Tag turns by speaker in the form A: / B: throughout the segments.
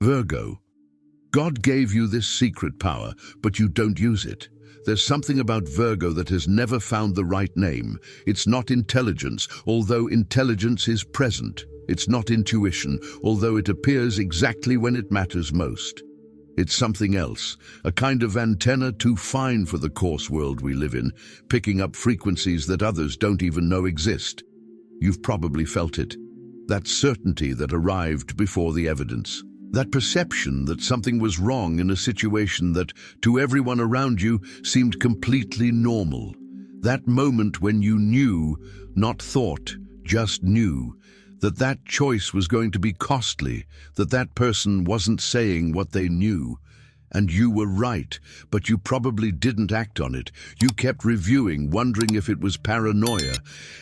A: Virgo, God gave you this secret power, but you don't use it. There's something about Virgo that has never found the right name. It's not intelligence, although intelligence is present. It's not intuition, although it appears exactly when it matters most. It's something else, a kind of antenna too fine for the coarse world we live in, picking up frequencies that others don't even know exist. You've probably felt it. That certainty that arrived before the evidence. That perception that something was wrong in a situation that, to everyone around you, seemed completely normal. That moment when you knew, not thought, just knew, that that choice was going to be costly, that that person wasn't saying what they knew. And you were right, but you probably didn't act on it. You kept reviewing, wondering if it was paranoia,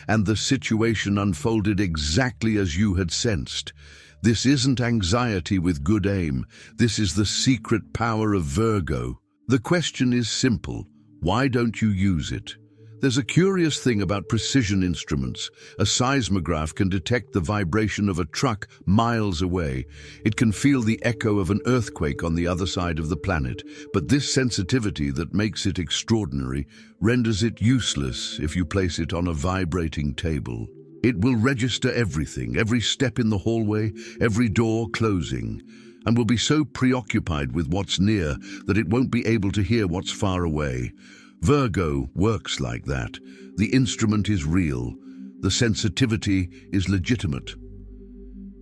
A: and the situation unfolded exactly as you had sensed. This isn't anxiety with good aim. This is the secret power of Virgo. The question is simple. Why don't you use it? There's a curious thing about precision instruments. A seismograph can detect the vibration of a truck miles away. It can feel the echo of an earthquake on the other side of the planet. But this sensitivity that makes it extraordinary renders it useless if you place it on a vibrating table. It will register everything, every step in the hallway, every door closing, and will be so preoccupied with what's near that it won't be able to hear what's far away. Virgo works like that. The instrument is real. The sensitivity is legitimate.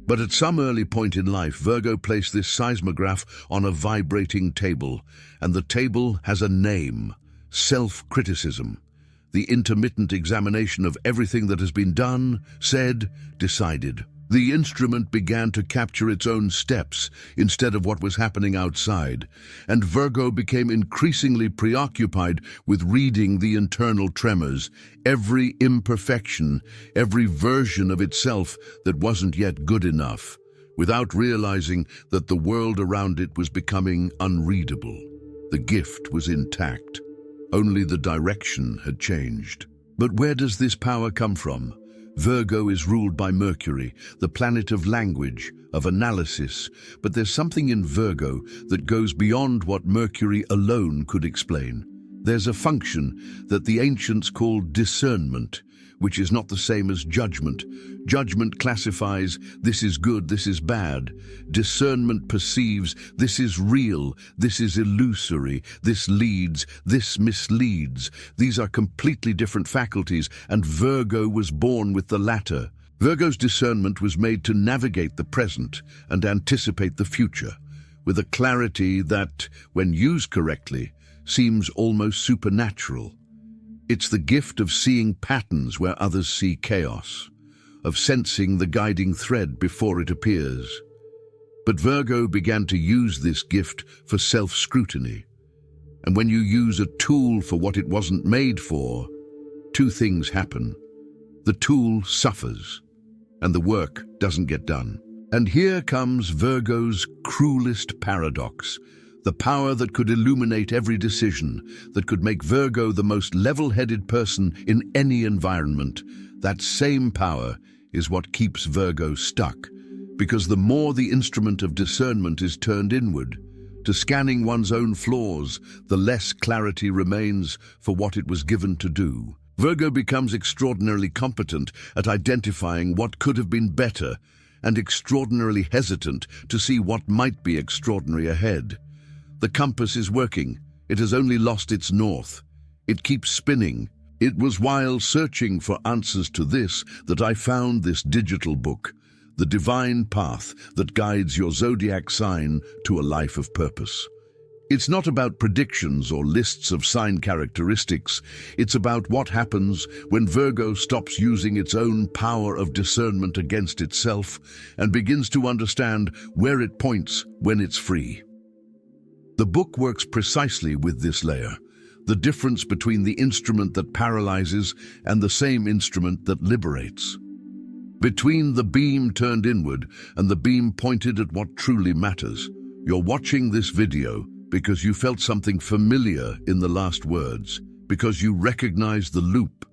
A: But at some early point in life, Virgo placed this seismograph on a vibrating table, and the table has a name: self-criticism. The intermittent examination of everything that has been done, said, decided. The instrument began to capture its own steps instead of what was happening outside, and Virgo became increasingly preoccupied with reading the internal tremors, every imperfection, every version of itself that wasn't yet good enough, without realizing that the world around it was becoming unreadable. The gift was intact. Only the direction had changed. But where does this power come from? Virgo is ruled by Mercury, the planet of language, of analysis, but there's something in Virgo that goes beyond what Mercury alone could explain. There's a function that the ancients called discernment, which is not the same as judgment. Judgment classifies, this is good, this is bad. Discernment perceives, this is real, this is illusory, this leads, this misleads. These are completely different faculties, and Virgo was born with the latter. Virgo's discernment was made to navigate the present and anticipate the future, with a clarity that, when used correctly, seems almost supernatural. It's the gift of seeing patterns where others see chaos, of sensing the guiding thread before it appears. But Virgo began to use this gift for self-scrutiny. And when you use a tool for what it wasn't made for, two things happen. The tool suffers, and the work doesn't get done. And here comes Virgo's cruelest paradox. The power that could illuminate every decision, that could make Virgo the most level-headed person in any environment. That same power is what keeps Virgo stuck, because the more the instrument of discernment is turned inward, to scanning one's own flaws, the less clarity remains for what it was given to do. Virgo becomes extraordinarily competent at identifying what could have been better, and extraordinarily hesitant to see what might be extraordinary ahead. The compass is working. It has only lost its north. It keeps spinning. It was while searching for answers to this that I found this digital book, The Divine Path That Guides Your Zodiac Sign to a Life of Purpose. It's not about predictions or lists of sign characteristics. It's about what happens when Virgo stops using its own power of discernment against itself and begins to understand where it points when it's free. The book works precisely with this layer, the difference between the instrument that paralyzes and the same instrument that liberates. Between the beam turned inward and the beam pointed at what truly matters. You're watching this video because you felt something familiar in the last words, because you recognize the loop,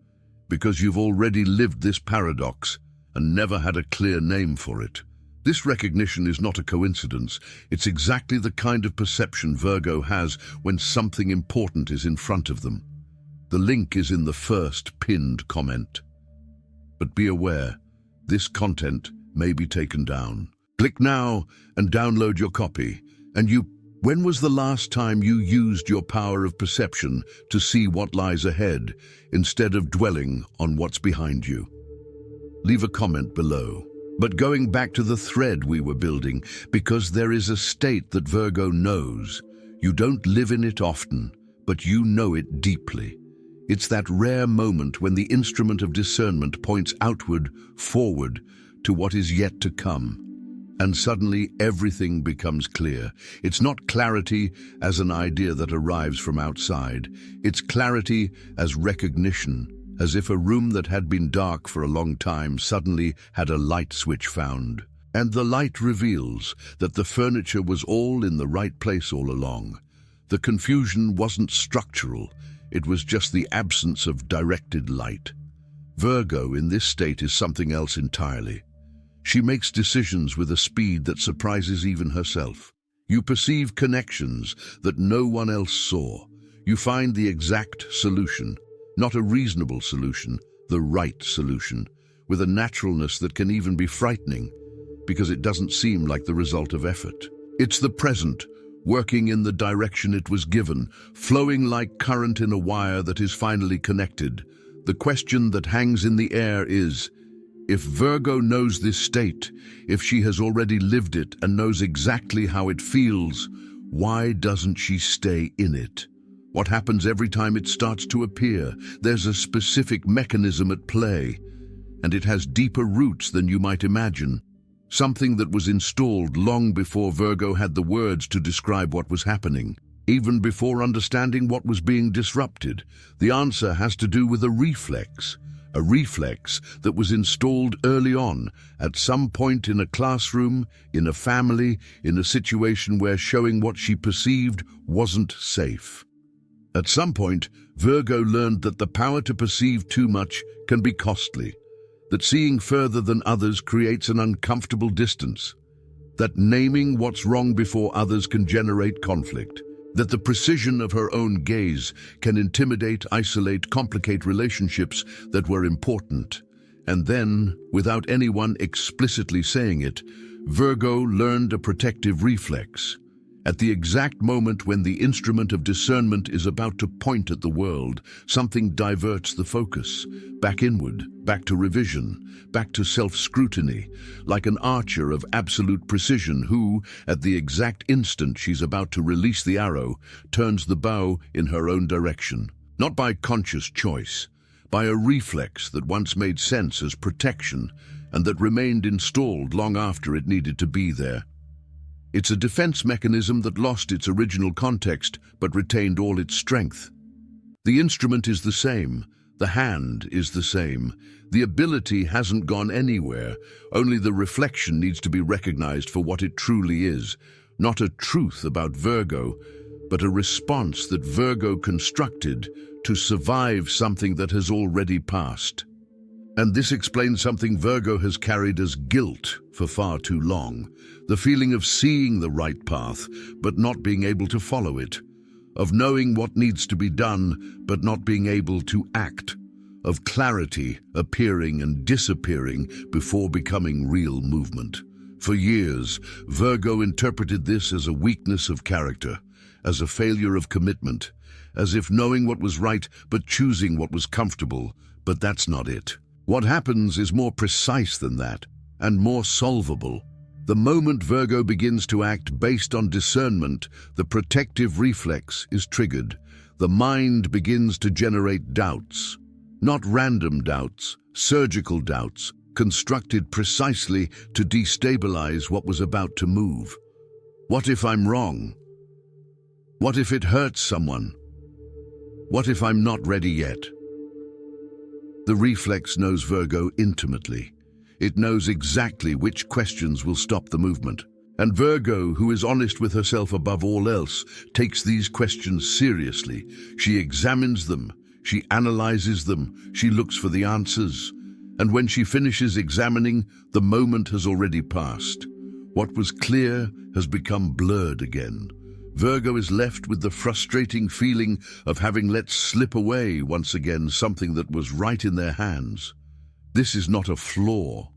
A: because you've already lived this paradox and never had a clear name for it. This recognition is not a coincidence. It's exactly the kind of perception Virgo has when something important is in front of them. The link is in the first pinned comment. But be aware, this content may be taken down. Click now and download your copy. When was the last time you used your power of perception to see what lies ahead instead of dwelling on what's behind you? Leave a comment below. But going back to the thread we were building, because there is a state that Virgo knows. You don't live in it often, but you know it deeply. It's that rare moment when the instrument of discernment points outward, forward, to what is yet to come. And suddenly everything becomes clear. It's not clarity as an idea that arrives from outside. It's clarity as recognition, as if a room that had been dark for a long time suddenly had a light switch found. And the light reveals that the furniture was all in the right place all along. The confusion wasn't structural, it was just the absence of directed light. Virgo in this state is something else entirely. She makes decisions with a speed that surprises even herself. You perceive connections that no one else saw. You find the exact solution, not a reasonable solution, the right solution, with a naturalness that can even be frightening, because it doesn't seem like the result of effort. It's the present, working in the direction it was given, flowing like current in a wire that is finally connected. The question that hangs in the air is, if Virgo knows this state, if she has already lived it and knows exactly how it feels, why doesn't she stay in it? What happens every time it starts to appear? There's a specific mechanism at play, and it has deeper roots than you might imagine. Something that was installed long before Virgo had the words to describe what was happening, even before understanding what was being disrupted. The answer has to do with a reflex that was installed early on, at some point in a classroom, in a family, in a situation where showing what she perceived wasn't safe. At some point, Virgo learned that the power to perceive too much can be costly, that seeing further than others creates an uncomfortable distance, that naming what's wrong before others can generate conflict, that the precision of her own gaze can intimidate, isolate, complicate relationships that were important. And then, without anyone explicitly saying it, Virgo learned a protective reflex. At the exact moment when the instrument of discernment is about to point at the world, something diverts the focus, back inward, back to revision, back to self-scrutiny, like an archer of absolute precision who, at the exact instant she's about to release the arrow, turns the bow in her own direction. Not by conscious choice, by a reflex that once made sense as protection and that remained installed long after it needed to be there. It's a defense mechanism that lost its original context but retained all its strength. The instrument is the same, the hand is the same, the ability hasn't gone anywhere, only the reflection needs to be recognized for what it truly is, not a truth about Virgo, but a response that Virgo constructed to survive something that has already passed. And this explains something Virgo has carried as guilt for far too long. The feeling of seeing the right path, but not being able to follow it. Of knowing what needs to be done, but not being able to act. Of clarity appearing and disappearing before becoming real movement. For years, Virgo interpreted this as a weakness of character, as a failure of commitment, as if knowing what was right but choosing what was comfortable, but that's not it. What happens is more precise than that, and more solvable. The moment Virgo begins to act based on discernment, the protective reflex is triggered. The mind begins to generate doubts. Not random doubts, surgical doubts, constructed precisely to destabilize what was about to move. What if I'm wrong? What if it hurts someone? What if I'm not ready yet? The reflex knows Virgo intimately. It knows exactly which questions will stop the movement. And Virgo, who is honest with herself above all else, takes these questions seriously. She examines them, she analyzes them, she looks for the answers. And when she finishes examining, the moment has already passed. What was clear has become blurred again. Virgo is left with the frustrating feeling of having let slip away once again something that was right in their hands. This is not a flaw.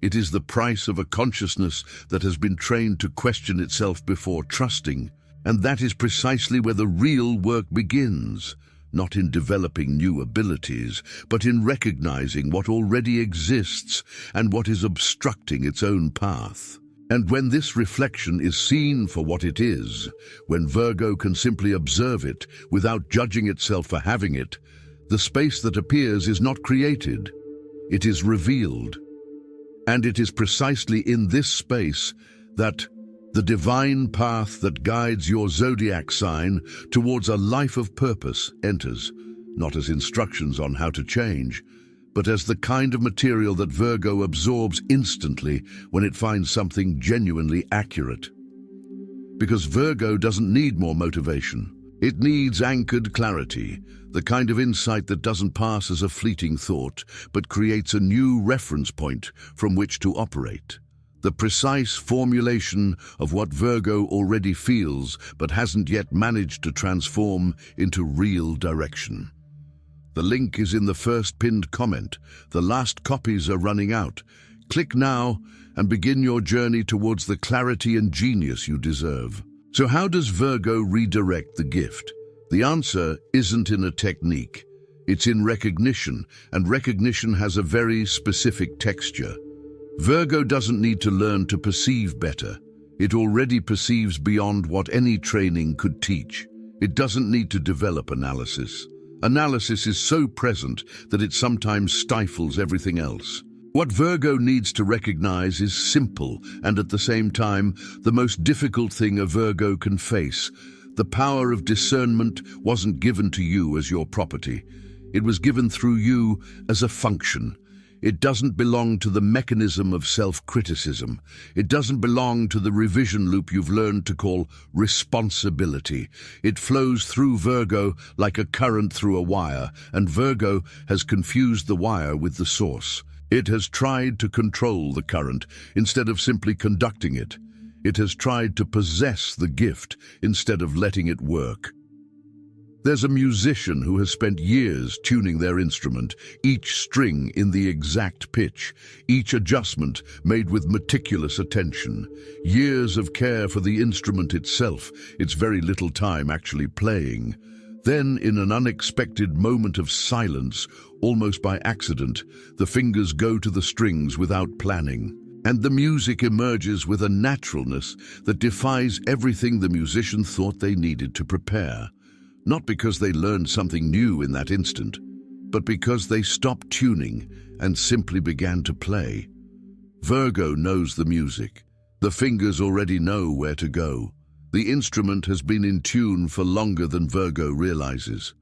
A: It is the price of a consciousness that has been trained to question itself before trusting, and that is precisely where the real work begins, not in developing new abilities, but in recognizing what already exists and what is obstructing its own path. And when this reflection is seen for what it is, when Virgo can simply observe it without judging itself for having it, the space that appears is not created, it is revealed. And it is precisely in this space that the divine path that guides your zodiac sign towards a life of purpose enters, not as instructions on how to change, but as the kind of material that Virgo absorbs instantly when it finds something genuinely accurate. Because Virgo doesn't need more motivation. It needs anchored clarity, the kind of insight that doesn't pass as a fleeting thought, but creates a new reference point from which to operate. The precise formulation of what Virgo already feels but hasn't yet managed to transform into real direction. The link is in the first pinned comment. The last copies are running out. Click now and begin your journey towards the clarity and genius you deserve. So how does Virgo redirect the gift? The answer isn't in a technique. It's in recognition, and recognition has a very specific texture. Virgo doesn't need to learn to perceive better. It already perceives beyond what any training could teach. It doesn't need to develop analysis. Analysis is so present that it sometimes stifles everything else. What Virgo needs to recognize is simple and at the same time the most difficult thing a Virgo can face. The power of discernment wasn't given to you as your property. It was given through you as a function. It doesn't belong to the mechanism of self-criticism. It doesn't belong to the revision loop you've learned to call responsibility. It flows through Virgo like a current through a wire, and Virgo has confused the wire with the source. It has tried to control the current instead of simply conducting it. It has tried to possess the gift instead of letting it work. There's a musician who has spent years tuning their instrument, each string in the exact pitch, each adjustment made with meticulous attention. Years of care for the instrument itself, its very little time actually playing. Then, in an unexpected moment of silence, almost by accident, the fingers go to the strings without planning. And the music emerges with a naturalness that defies everything the musician thought they needed to prepare. Not because they learned something new in that instant, but because they stopped tuning and simply began to play. Virgo knows the music. The fingers already know where to go. The instrument has been in tune for longer than Virgo realizes.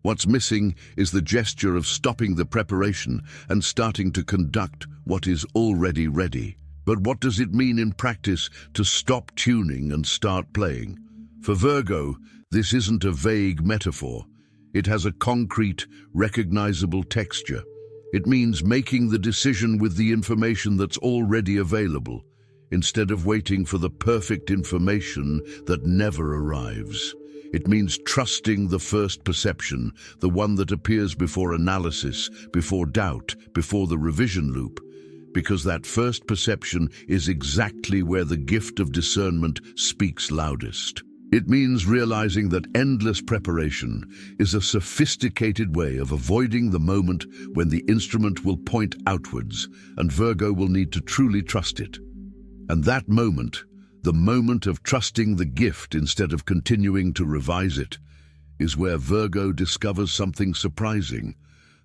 A: What's missing is the gesture of stopping the preparation and starting to conduct what is already ready. But what does it mean in practice to stop tuning and start playing? For Virgo, this isn't a vague metaphor. It has a concrete, recognizable texture. It means making the decision with the information that's already available, instead of waiting for the perfect information that never arrives. It means trusting the first perception, the one that appears before analysis, before doubt, before the revision loop, because that first perception is exactly where the gift of discernment speaks loudest. It means realizing that endless preparation is a sophisticated way of avoiding the moment when the instrument will point outwards and Virgo will need to truly trust it. And that moment, the moment of trusting the gift instead of continuing to revise it, is where Virgo discovers something surprising.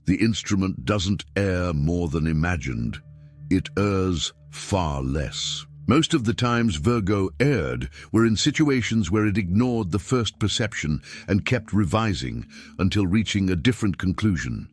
A: The instrument doesn't err more than imagined. It errs far less. Most of the times Virgo erred were in situations where it ignored the first perception and kept revising until reaching a different conclusion.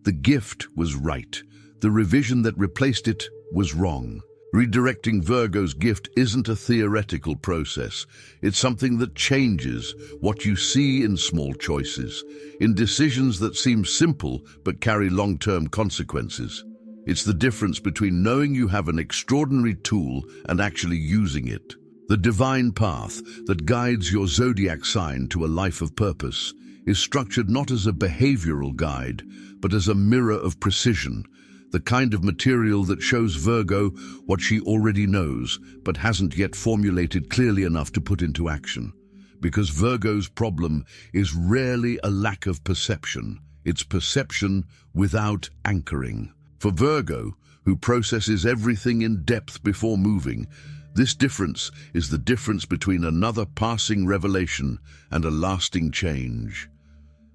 A: The gift was right. The revision that replaced it was wrong. Redirecting Virgo's gift isn't a theoretical process. It's something that changes what you see in small choices, in decisions that seem simple but carry long-term consequences. It's the difference between knowing you have an extraordinary tool and actually using it. The divine path that guides your zodiac sign to a life of purpose is structured not as a behavioral guide, but as a mirror of precision, the kind of material that shows Virgo what she already knows, but hasn't yet formulated clearly enough to put into action. Because Virgo's problem is rarely a lack of perception, it's perception without anchoring. For Virgo, who processes everything in depth before moving, this difference is the difference between another passing revelation and a lasting change.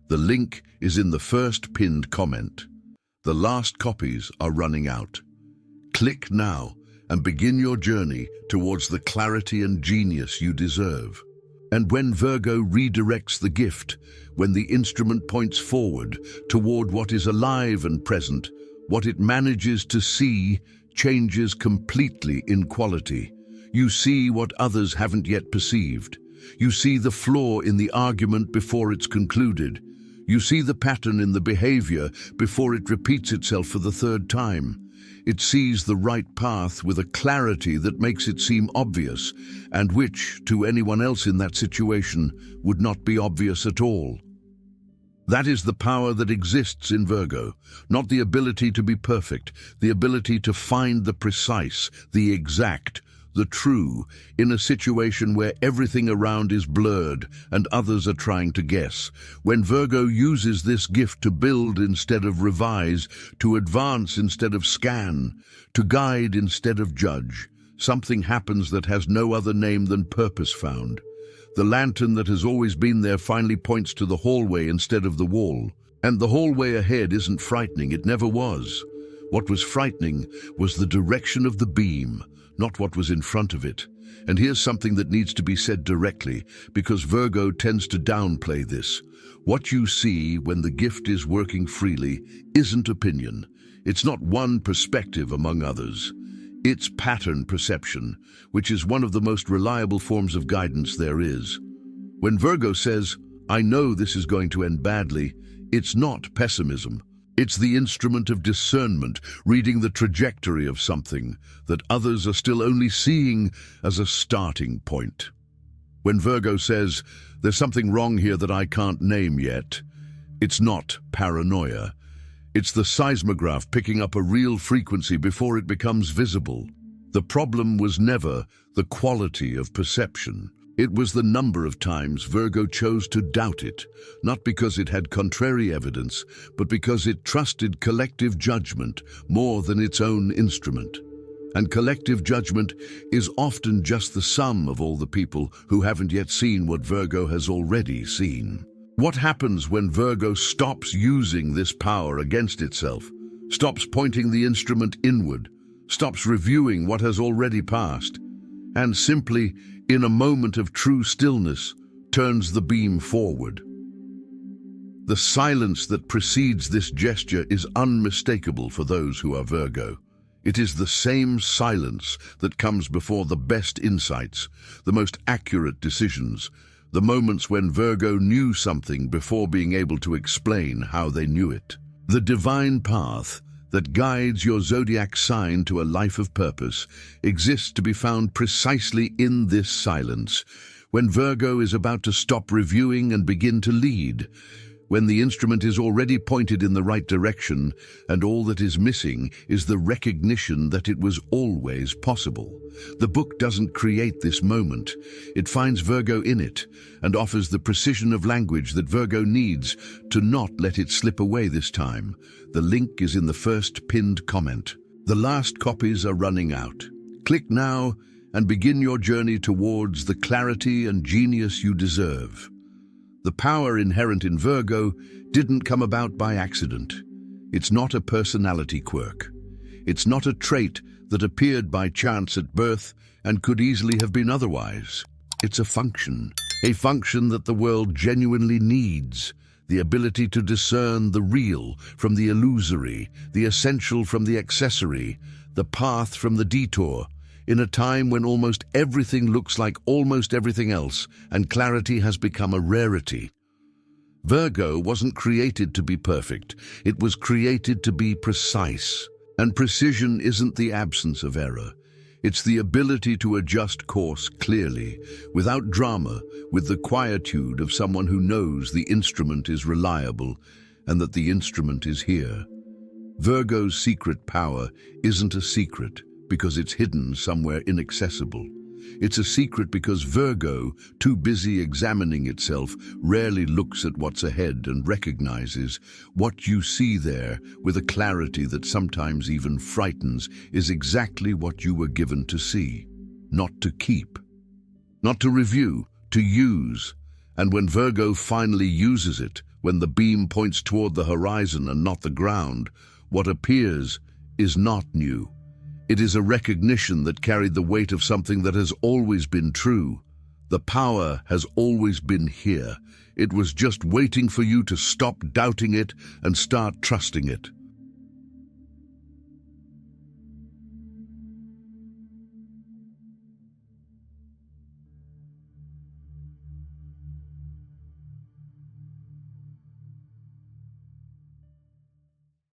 A: The link is in the first pinned comment. The last copies are running out. Click now and begin your journey towards the clarity and genius you deserve. And when Virgo redirects the gift, when the instrument points forward toward what is alive and present, what it manages to see changes completely in quality. You see what others haven't yet perceived. You see the flaw in the argument before it's concluded. You see the pattern in the behavior before it repeats itself for the third time. It sees the right path with a clarity that makes it seem obvious, and which, to anyone else in that situation, would not be obvious at all. That is the power that exists in Virgo, not the ability to be perfect, the ability to find the precise, the exact, the true, in a situation where everything around is blurred and others are trying to guess. When Virgo uses this gift to build instead of revise, to advance instead of scan, to guide instead of judge, something happens that has no other name than purpose found. The lantern that has always been there finally points to the hallway instead of the wall. And the hallway ahead isn't frightening, it never was. What was frightening was the direction of the beam, not what was in front of it. And here's something that needs to be said directly, because Virgo tends to downplay this. What you see when the gift is working freely isn't opinion. It's not one perspective among others. It's pattern perception, which is one of the most reliable forms of guidance there is. When Virgo says, "I know this is going to end badly," it's not pessimism. It's the instrument of discernment, reading the trajectory of something that others are still only seeing as a starting point. When Virgo says, "There's something wrong here that I can't name yet," it's not paranoia. It's the seismograph picking up a real frequency before it becomes visible. The problem was never the quality of perception. It was the number of times Virgo chose to doubt it, not because it had contrary evidence, but because it trusted collective judgment more than its own instrument. And collective judgment is often just the sum of all the people who haven't yet seen what Virgo has already seen. What happens when Virgo stops using this power against itself, stops pointing the instrument inward, stops reviewing what has already passed, and simply, in a moment of true stillness, turns the beam forward? The silence that precedes this gesture is unmistakable for those who are Virgo. It is the same silence that comes before the best insights, the most accurate decisions, the moments when Virgo knew something before being able to explain how they knew it. The divine path that guides your zodiac sign to a life of purpose exists to be found precisely in this silence, when Virgo is about to stop reviewing and begin to lead, when the instrument is already pointed in the right direction and all that is missing is the recognition that it was always possible. The book doesn't create this moment. It finds Virgo in it and offers the precision of language that Virgo needs to not let it slip away this time. The link is in the first pinned comment. The last copies are running out. Click now and begin your journey towards the clarity and genius you deserve. The power inherent in Virgo didn't come about by accident. It's not a personality quirk. It's not a trait that appeared by chance at birth and could easily have been otherwise. It's a function that the world genuinely needs, the ability to discern the real from the illusory, the essential from the accessory, the path from the detour, in a time when almost everything looks like almost everything else and clarity has become a rarity. Virgo wasn't created to be perfect. It was created to be precise. And precision isn't the absence of error. It's the ability to adjust course clearly, without drama, with the quietude of someone who knows the instrument is reliable and that the instrument is here. Virgo's secret power isn't a secret because it's hidden somewhere inaccessible. It's a secret because Virgo, too busy examining itself, rarely looks at what's ahead and recognizes what you see there with a clarity that sometimes even frightens is exactly what you were given to see, not to keep, not to review, to use. And when Virgo finally uses it, when the beam points toward the horizon and not the ground, what appears is not new. It is a recognition that carried the weight of something that has always been true. The power has always been here. It was just waiting for you to stop doubting it and start trusting it.